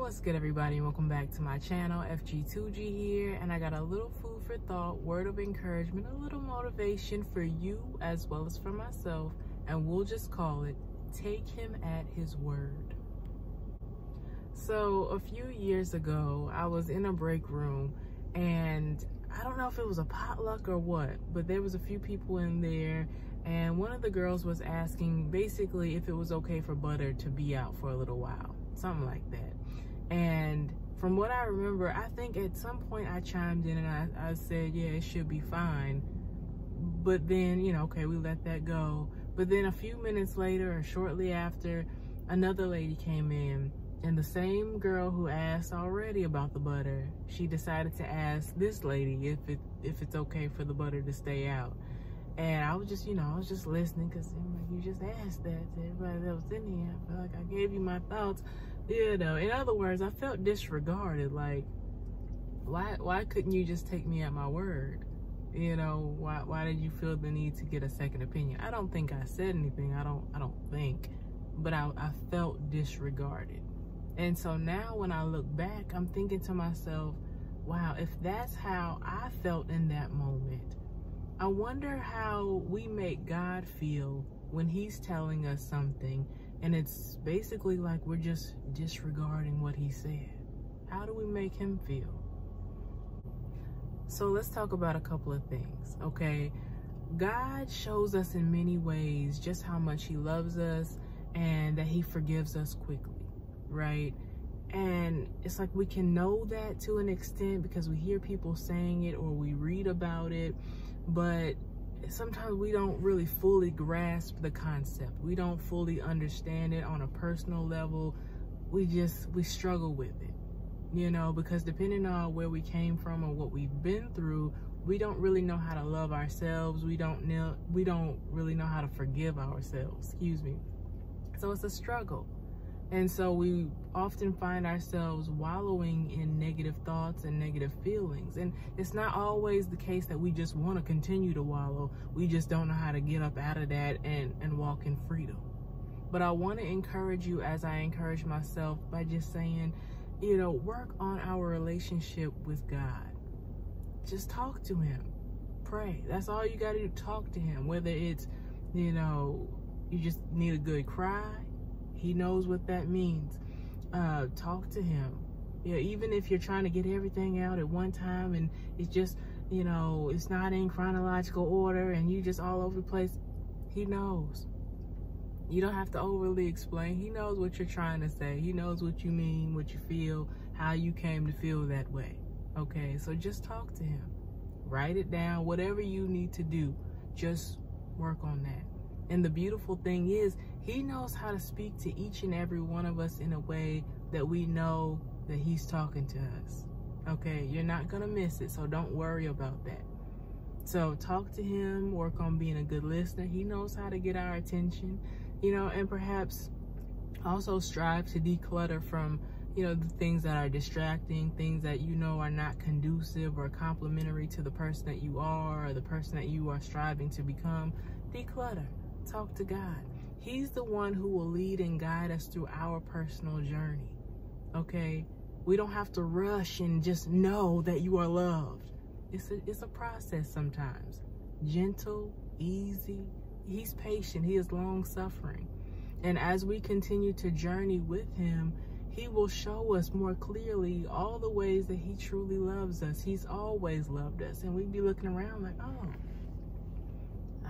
What's good, everybody, and welcome back to my channel. FG2G here, and I got a little food for thought, word of encouragement, a little motivation for you as well as for myself, and we'll just call it Take Him at His Word. So a few years ago, I was in a break room, and I don't know if it was a potluck or what, but there was a few people in there, and one of the girls was asking basically if it was okay for butter to be out for a little while, something like that. And from what I remember, I think at some point I chimed in and I said, yeah, it should be fine. But then, okay, we let that go. But then a few minutes later or shortly after, another lady came in, and the same girl who asked already about the butter, she decided to ask this lady if it's okay for the butter to stay out. And I was just, I was just listening, because you just asked that to everybody that was in here. I feel like I gave you my thoughts. In other words, I felt disregarded. Like, why couldn't you just take me at my word? Why did you feel the need to get a second opinion? I don't think I said anything. I don't think, but I felt disregarded. And so now when I look back, I'm thinking to myself, wow, if that's how I felt in that moment, I wonder how we make God feel when He's telling us something and it's basically like we're just disregarding what He said. How do we make Him feel? So let's talk about a couple of things, okay? God shows us in many ways just how much He loves us and that He forgives us quickly, right? And it's like we can know that to an extent because we hear people saying it or we read about it, but sometimes we don't really fully grasp the concept. We don't fully understand it on a personal level. We struggle with it, because depending on where we came from or what we've been through, we don't really know how to love ourselves. We don't really know how to forgive ourselves, excuse me. So it's a struggle. And so we often find ourselves wallowing in negative thoughts and negative feelings. And it's not always the case that we just want to continue to wallow. We just don't know how to get up out of that and walk in freedom. But I want to encourage you, as I encourage myself, by just saying, work on our relationship with God. Just talk to Him. Pray. That's all you got to do. Talk to Him. Whether it's, you just need a good cry. He knows what that means. Talk to Him. Even if you're trying to get everything out at one time and it's just, it's not in chronological order and you just all over the place, He knows. You don't have to overly explain. He knows what you're trying to say. He knows what you mean, what you feel, how you came to feel that way. Okay, so just talk to Him. Write it down. Whatever you need to do, just work on that. And the beautiful thing is, He knows how to speak to each and every one of us in a way that we know that He's talking to us. Okay, you're not going to miss it, so don't worry about that. So talk to Him, work on being a good listener. He knows how to get our attention, and perhaps also strive to declutter from, the things that are distracting, things that are not conducive or complimentary to the person that you are or the person that you are striving to become. Declutter. Talk to God. He's the one who will lead and guide us through our personal journey, okay? We don't have to rush and just know that you are loved. It's a process sometimes. Gentle, easy. He's patient. He is long-suffering. And as we continue to journey with Him, He will show us more clearly all the ways that He truly loves us. He's always loved us. And we'd be looking around like, oh,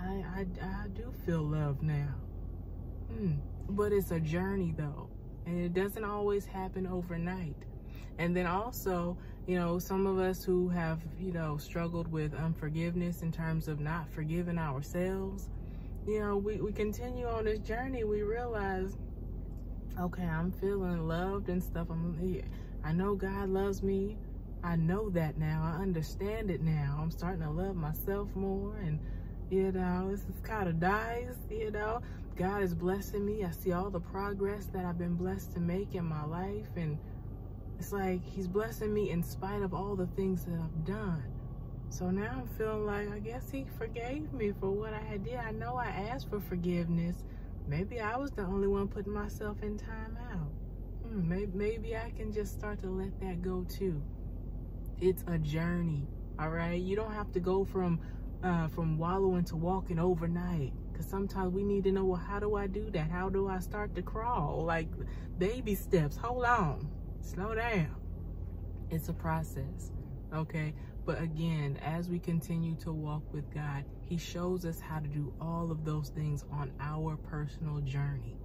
I do feel love now. But it's a journey though, and it doesn't always happen overnight. And then also, some of us who have, struggled with unforgiveness in terms of not forgiving ourselves, we continue on this journey. We realize, okay, I'm feeling loved and stuff. I know God loves me. I know that now. I understand it now. I'm starting to love myself more, and this is kind of nice, God is blessing me. I see all the progress that I've been blessed to make in my life. And it's like He's blessing me in spite of all the things that I've done. So now I'm feeling like, I guess He forgave me for what I did. I know I asked for forgiveness. Maybe I was the only one putting myself in time out. maybe I can just start to let that go too. It's a journey, all right? You don't have to go from wallowing to walking overnight, because sometimes we need to know, well, how do I do that? How do I start to crawl? Like baby steps. Hold on, slow down. It's a process, okay? But again, as we continue to walk with God, he shows us how to do all of those things on our personal journey.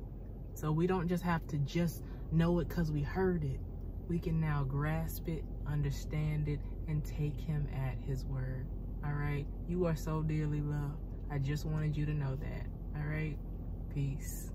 So we don't just have to just know it because we heard it. We can now grasp it, understand it, and take him at his word. All right? You are so dearly loved. I just wanted you to know that. All right? Peace.